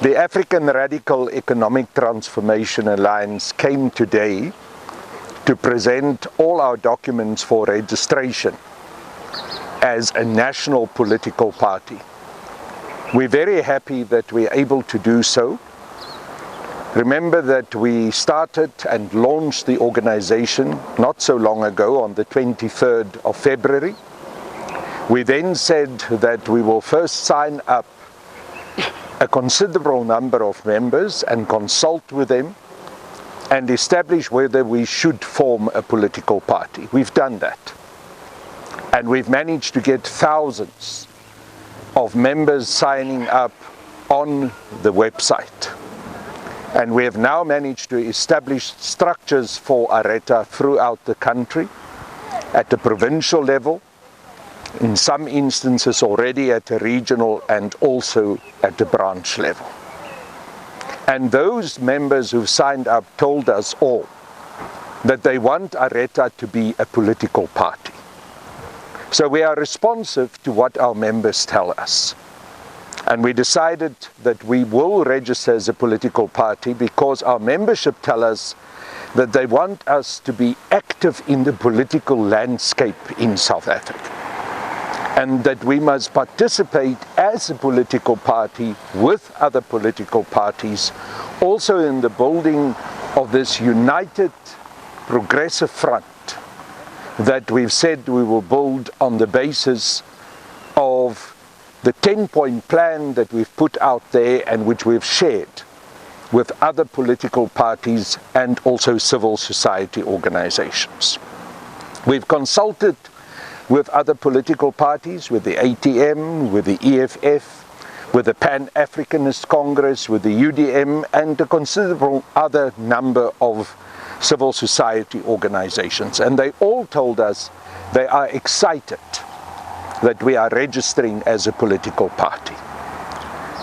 The African Radical Economic Transformation Alliance came today to present all our documents for registration as a national political party. We're very happy that we're able to do so. Remember that we started and launched the organization not so long ago, on the 23rd of February. We then said that we will first sign up a considerable number of members and consult with them and establish whether we should form a political party. We've done that. And we've managed to get thousands of members signing up on the website. And we have now managed to establish structures for ARETA throughout the country, at the provincial level, in some instances already at a regional and also at the branch level. And those members who've signed up told us all that they want ARETA to be a political party. So we are responsive to what our members tell us. And we decided that we will register as a political party because our membership tell us that they want us to be active in the political landscape in South Africa. And that we must participate as a political party with other political parties, also in the building of this united progressive front that we've said we will build on the basis of the 10-point plan that we've put out there and which we've shared with other political parties and also civil society organizations. We've consulted with other political parties, with the ATM, with the EFF, with the Pan-Africanist Congress, with the UDM, and a considerable other number of civil society organizations. And they all told us they are excited that we are registering as a political party.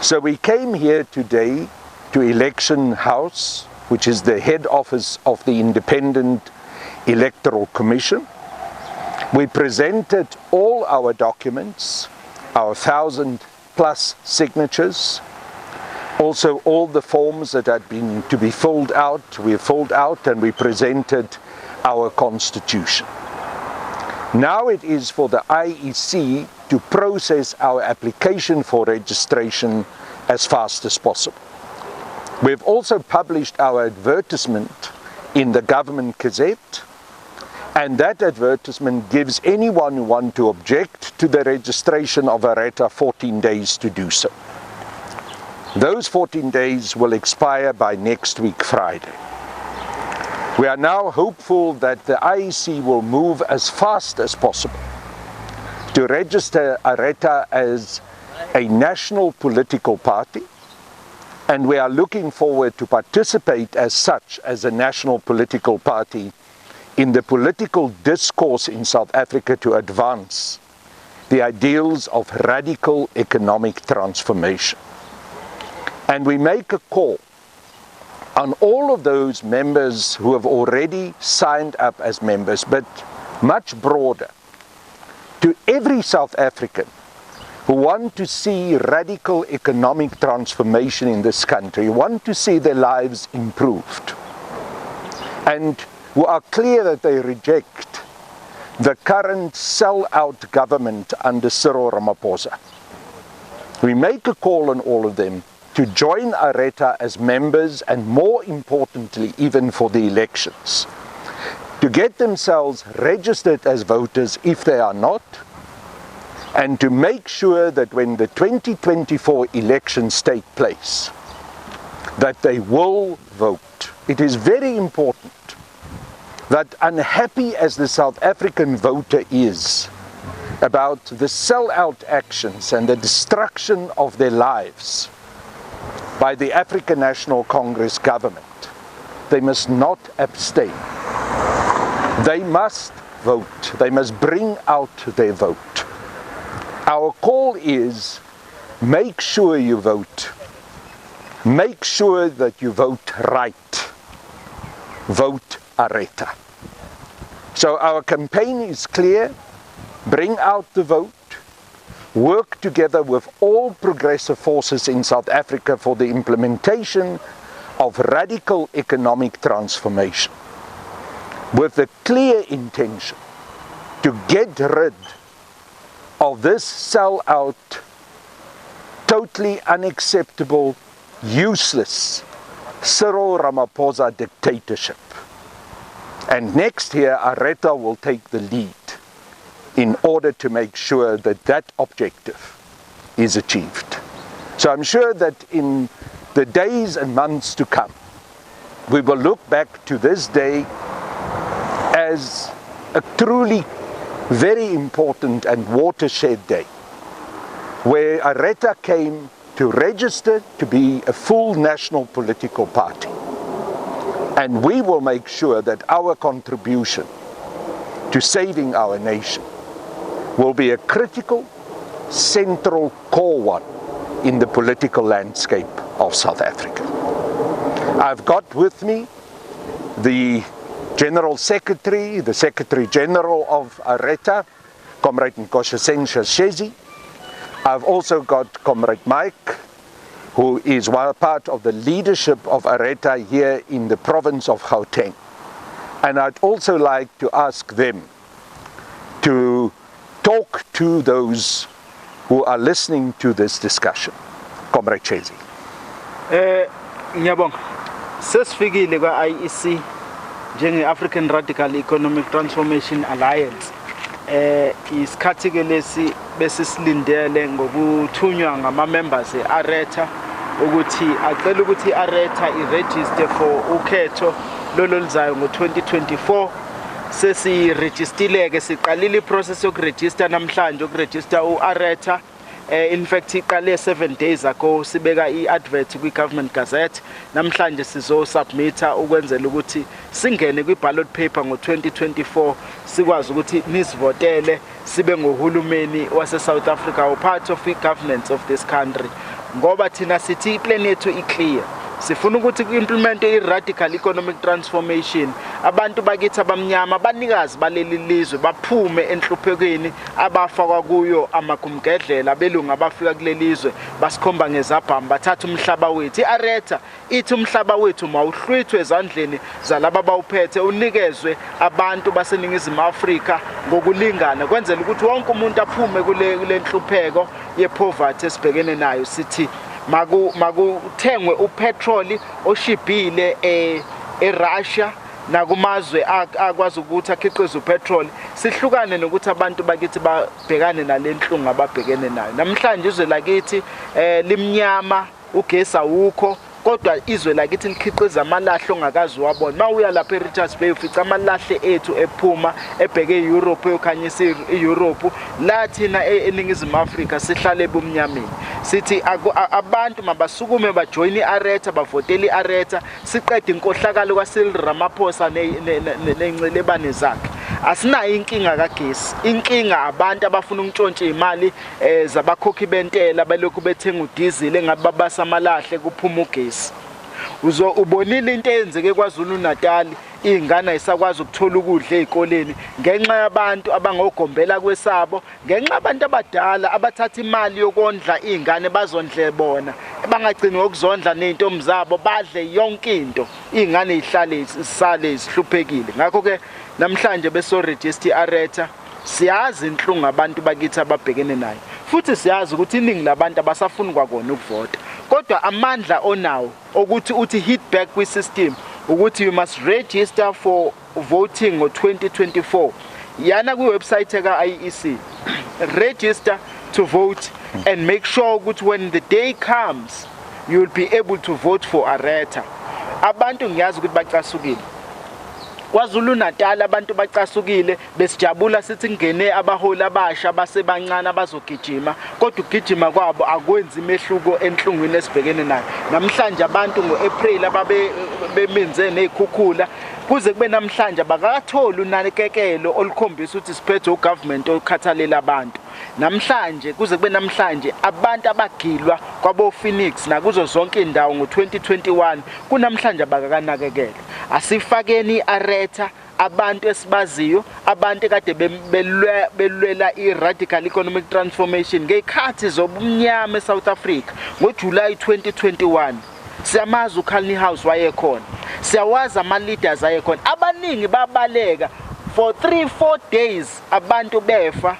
So we came here today to Election House, which is the head office of the Independent Electoral Commission. We presented all our documents, our 1,000+ signatures, also all the forms that had been to be filled out, we filled out, and we presented our constitution. Now it is for the IEC to process our application for registration as fast as possible. We've also published our advertisement in the Government Gazette, and that advertisement gives anyone who wants to object to the registration of ARETA 14 days to do so. Those 14 days will expire by next week, Friday. We are now hopeful that the IEC will move as fast as possible to register ARETA as a national political party, and we are looking forward to participate as such as a national political party in the political discourse in South Africa to advance the ideals of radical economic transformation. And we make a call on all of those members who have already signed up as members, but much broader, to every South African who want to see radical economic transformation in this country, want to see their lives improved, and who are clear that they reject the current sell-out government under Cyril Ramaphosa. We make a call on all of them to join ARETA as members, and more importantly, even for the elections, to get themselves registered as voters if they are not, and to make sure that when the 2024 elections take place, that they will vote. It is very important that, unhappy as the South African voter is about the sell-out actions and the destruction of their lives by the African National Congress government, they must not abstain. They must vote. They must bring out their vote. Our call is, make sure you vote. Make sure that you vote right. Vote ARETA. So our campaign is clear. Bring out the vote. work together with all progressive forces in South Africa for the implementation of radical economic transformation, with the clear intention to get rid of this sell-out, totally unacceptable, useless Cyril Ramaphosa dictatorship. And next year, ARETA will take the lead in order to make sure that that objective is achieved. So I'm sure that in the days and months to come, we will look back to this day as a truly very important and watershed day, where ARETA came to register to be a full national political party. And we will make sure that our contribution to saving our nation will be a critical, central, core one in the political landscape of South Africa. I've got with me the General Secretary, the Secretary General of ARETA, Comrade Nkosazana. I've also got Comrade Mike, who is one part of the leadership of ARETA here in the province of Gauteng. And I'd also like to ask them to talk to those who are listening to this discussion. Comrade Chezi. Ngiyabonga. Sesifikile kwa IEC njenge-African Radical Economic Transformation Alliance. Isikhathi ke lesi besisilindele ngokuthunywa ngama-members e-ARETA ukuthi acela ukuthi i-ARETA i-register for ukhetho lolo lizayo ngo-2024. Sesirejistileke, siqalile i-process yokuregister namhlanje, yokuregister u-ARETA. In fact, iqale 7 days ago sibeka i-advert kwi-Government Gazette. Namhlanje sizo-submita ukwenzela ukuthi singene kwi-ballot paper ngo-2024, sikwazi ukuthi nisivotele sibe ngohulumeni wase-South Africa, part of i-governance of this country. Ngoba thina sithi i-plan yethu i-clear. Sifuna ukuthi ku-implement i-radical economic transformation, abantu bakithi abamnyama, abanikazi baleli lizwe baphume enhluphekweni abafakwa kuyo amagumgedlela, abelungu abafika kuleli lizwe basikhomba ngezabhamu bathatha umhlaba wethu. I-ARETA ithi umhlaba wethu mawuhlwithwe ezandleni zalaba abawuphethe, unikezwe abantu baseningizimu Afrika ngokulingana, kwenzela ukuthi wonke umuntu aphume kule nhlupheko ye-poverty esibhekene nayo. Sithi makuthengwe upetroli oshibhile eRussia nakumazwe akwazi ukuthi akhiqize upetroli, sihlukane nokuthi abantu bakithi babhekane nalenhlungu ababhekene nayo. Namhlanje izwe lakithi limnyama, ugesi awukho, kodwa izwe lakithi likhiqiza amalahle ongakazi wabona. Mawuya lapha eRichards Bay ufica amalahle ethu ephuma ebheke eEurope, eyokhanyisa iEurope, la thina eningizimu Afrika sihlale ebumnyameni. Sithi abantu mabasukume bajoin i-ARETA, bavotele i-ARETA, siqede inkohlakalo kaCyril Ramaphosa nencilebane zakhe. Asinayo inkinga kagesi, inkinga abantu abafuna ukuntshontsha imali zabakhokhi bentela balokhu bethenga udizil engabe babasa amalahle kuphuma ugesi. Ubonile into eyenzeke kwaZulu Natal, ingane ayisakwazi ukuthola ukudla ezikoleni ngenxa yabantu abangogombela kwesabo, ngenxa abantu abadala abathatha imali yokondla izingane bazondle bona, bangagcini ngokuzondla nezintombi zabo, badle yonke into, izingane zihlale zisale zihluphekile. Ngakho ke namhlanje beso register i-ARETA, siyazi inhlungu abantu bakithi ababhekene nayo, futhi siyazi ukuthi iningi labantu abasafuni kwakona ukuvota. Kodwa amandla onawo ukuthi uthi hit back kwi-system ukuthi you must register for voting ngo-2024. Yana kwi-website ka-IEC, register to vote and make sure ukuthi when the day comes you will be able to vote for ARETA. Abantu ngiyazi ukuthi bacasukile. KwaZulu Natal abantu bacasukile, besijabula sithi ngene abaholi abasha basebancane abazogijima, kodwa ukugijima kwabo akwenzi imehluko enhlungwini esibhekene nayo. Namhlanje abantu ngo-April ababe bemenze nezikhukhula, kuze kube namhlanje abakathola unakekelo olukhombisa ukuthi siphethe ugovernment okhathalela abantu. Namhlanje kuze kube namhlanje abantu abagilwa kwabo Phoenix nakuzo zonke indawo ngo-2021 kunamhlanje abakanakekelwa. Asifakeni i-ARETA abantu esibaziyo abantu kade belwela i-radical economic transformation ngekhathi zobumnyama eSouth Africa ngoJuly 2021 siyamazi uNiehaus wayekhona siyawazi ama-leaders ayekhona abaningi babaleka for 3-4 days abantu befa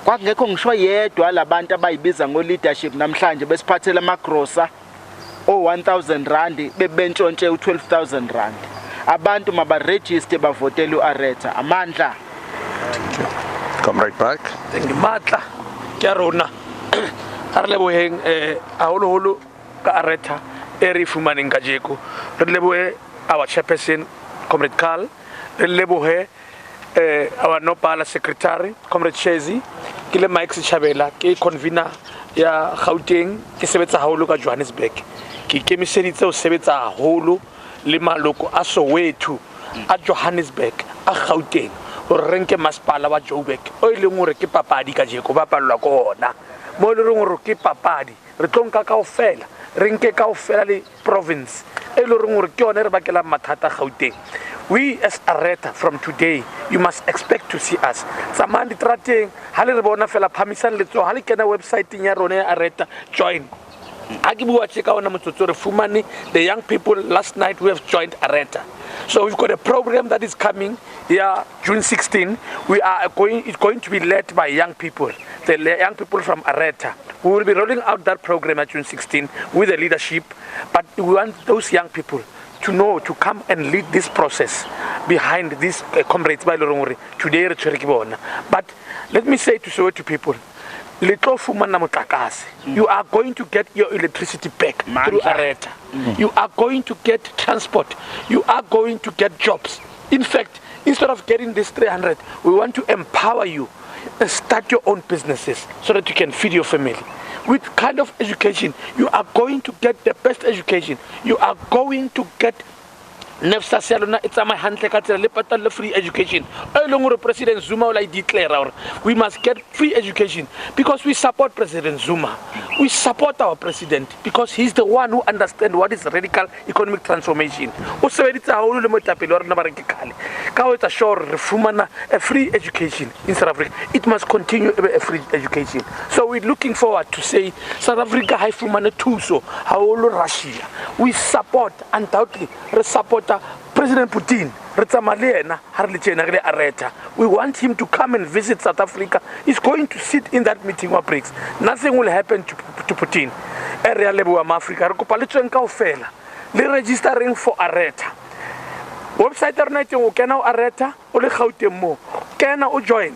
kwakungekho ngisho yedwa labantu abayibiza ngo-leadership namhlanje besiphathela amagrosa o-1000 rand bebentshontshe u-12,000 rand abantu mabarejiste bavotela u-ARETA amandla. Come right back. Matla ke rona ha re leboheng haholoholo ka ARETA e re fumaneng kajeko re lebohe our chairperson Comrade Carl re lebohe our nopala secretary Comrade Shezi ke le Mike Sichabela ke convener ya Gauteng ke sebetsa haholo ka Johannesburg ke ikemiseditse ho sebetsa haholo le maloko a Soweto a Johannesburg a Gauteng o renke masepala wa Joburg o ileng hore ke papadi ka jeko ba pallwa ko ona mo le reng hore ke papadi re tlonka kaofela re nke kaofela le province e le reng hore ke yone re bakela mathata Gauteng. We as ARETA from today, you must expect to see us. Tsamandi trateng ha le re bona fela phamisan letso ha le kena website ya rona ya ARETA join. The young people last night who have joined ARETA. So we've got a program that is coming here June 16. It's going to be led by young people, the young people from ARETA. We will be rolling out that program at June 16 with the leadership, but we want those young people to know, to come and lead this process behind these comrades by Lorongori today. But let me say to Soweto people, you are going to get your electricity back through ARETA. You are going to get transport. You are going to get jobs. In fact, instead of getting this 300, we want to empower you and start your own businesses so that you can feed your family. With kind of education, you are going to get the best education. You are going to get free education. President Zuma declare we must get free education because we support President Zuma. We support our president because he's the one who understands what is radical economic transformation. A free education in South Africa. It must continue a free education. So we're looking forward to say South Africa high fumana tuso Russia. We support undoubtedly support President Putin. We want him to come and visit South Africa. He's going to sit in that meeting with BRICS. Nothing will happen to Putin. Area level of Africa. Registering for ARETA. Website arnete o kena o ARETA o le Gauteng mo kena o join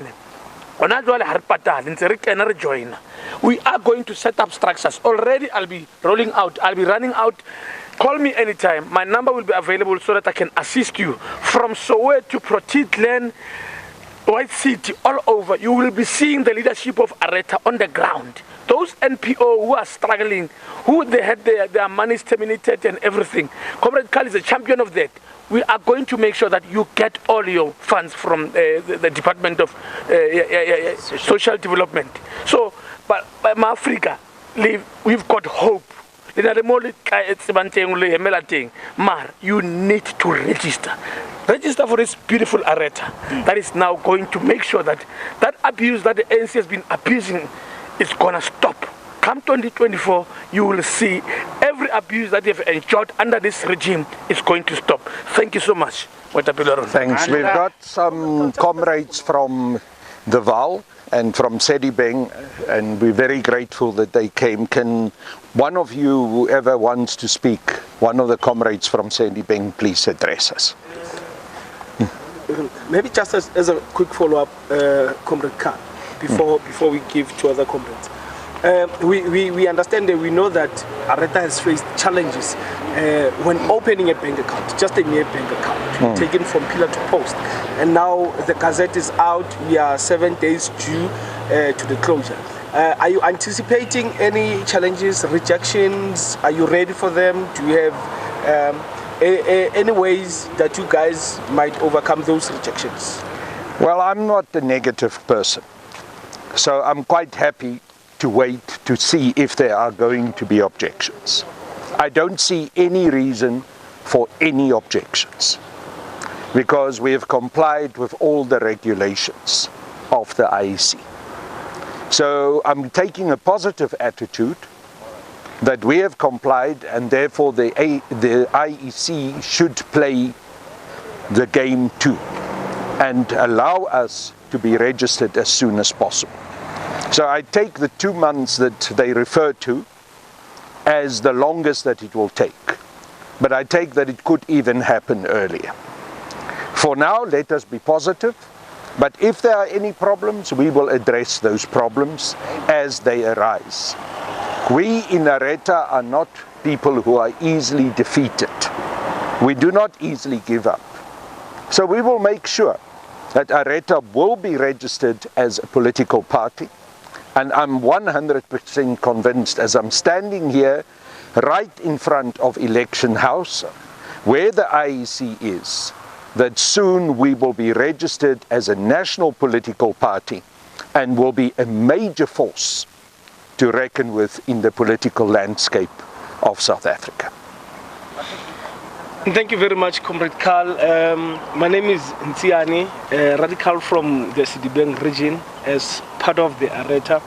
ona jwale ha re patale ntse re kena re join. We are going to set up structures already. I'll be rolling out, I'll be running out. Call me anytime. My number will be available so that I can assist you from Soweto to Protitland, White City, all over. You will be seeing the leadership of ARETA on the ground. Those NPO who are struggling, who they had their money terminated and everything. Comrade Kal is a champion of that. We are going to make sure that you get all your funds from the Department of Social Development. So, but Africa, we've got hope. You need to register. Register for this beautiful ARETA that is now going to make sure that that abuse that the ANC has been abusing is going to stop. Come 2024, you will see every abuse that you've enjoyed under this regime is going to stop. Thank you so much. Thanks. We've got some comrades from the Val and from Sedibeng, and we're very grateful that they came. Can one of you, whoever wants to speak, one of the comrades from Sedibeng, please address us? Maybe just as a quick follow-up, Comrade Khan, before we give to other comrades. We understand that we know that ARETA has faced challenges when opening a bank account, just a mere bank account, taken from pillar to post. And now the Gazette is out, we are 7 days due to the closure. Are you anticipating any challenges, rejections? Are you ready for them? Do you have any ways that you guys might overcome those rejections? Well, I'm not a negative person, so I'm quite happy to wait to see if there are going to be objections. I don't see any reason for any objections. because we have complied with all the regulations of the IEC. So I'm taking a positive attitude that we have complied, and therefore the IEC should play the game too and allow us to be registered as soon as possible. So I take the 2 months that they refer to as the longest that it will take, but I take that it could even happen earlier. For now, let us be positive, but if there are any problems, we will address those problems as they arise. We in ARETA are not people who are easily defeated. We do not easily give up. So we will make sure that ARETA will be registered as a political party, and I'm 100% convinced, as I'm standing here right in front of Election House, where the IEC is, that soon we will be registered as a national political party and will be a major force to reckon with in the political landscape of South Africa. Thank you very much, Comrade Carl. My name is Ntsiani, radical from the Sedibeng region. As part of the ARETA,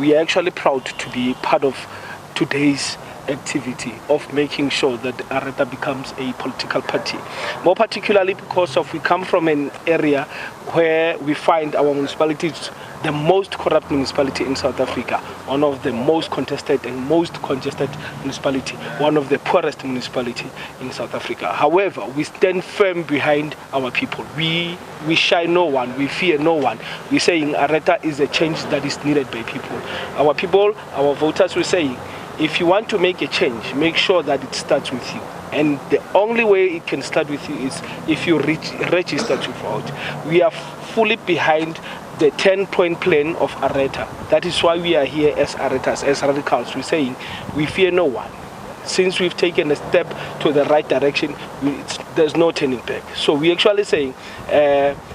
we are actually proud to be part of today's activity of making sure that ARETA becomes a political party. More particularly because we come from an area where we find our municipalities the most corrupt municipality in South Africa, one of the most contested and most congested municipality, one of the poorest municipality in South Africa. However, we stand firm behind our people. We shy no one, we fear no one. We're saying ARETA is a change that is needed by people. Our people, our voters, we're saying, if you want to make a change, make sure that it starts with you. And the only way it can start with you is if you register to vote. We are fully behind the 10-point plan of ARETA. That is why we are here as ARETAs, as radicals. We're saying we fear no one. Since we've taken a step to the right direction, there's no turning back. So we're actually saying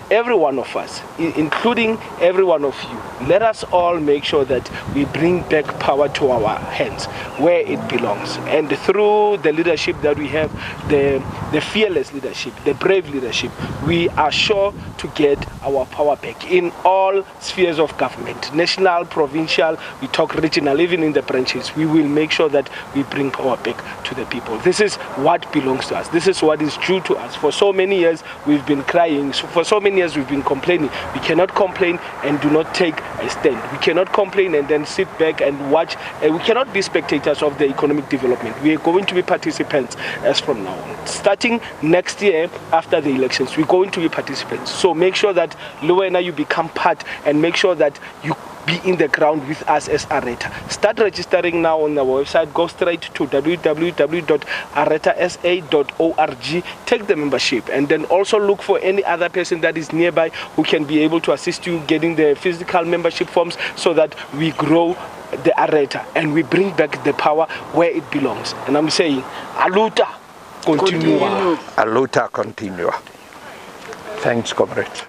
every one of us, including every one of you, let us all make sure that we bring back power to our hands where it belongs. And through the leadership that we have, the fearless leadership, the brave leadership, we are sure to get our power back in all spheres of government, national, provincial, we talk regional, even in the branches. We will make sure that we bring power back to the people. This is what belongs to us. This is what is due to us. For so many years we've been crying. For so many years we've been complaining. We cannot complain and do not take a stand. We cannot complain and then sit back and watch. We cannot be spectators of the economic development. We are going to be participants as from now on. Starting next year after the elections, we're going to be participants. So make sure that Luwena, you become part, and make sure that you be in the ground with us as ARETA. Start registering now on our website. Go straight to www.aretasa.org. Take the membership, and then also look for any other person that is nearby who can be able to assist you getting the physical membership forms, so that we grow the ARETA and we bring back the power where it belongs. And I'm saying, aluta continua. Aluta continua. Thanks, comrade.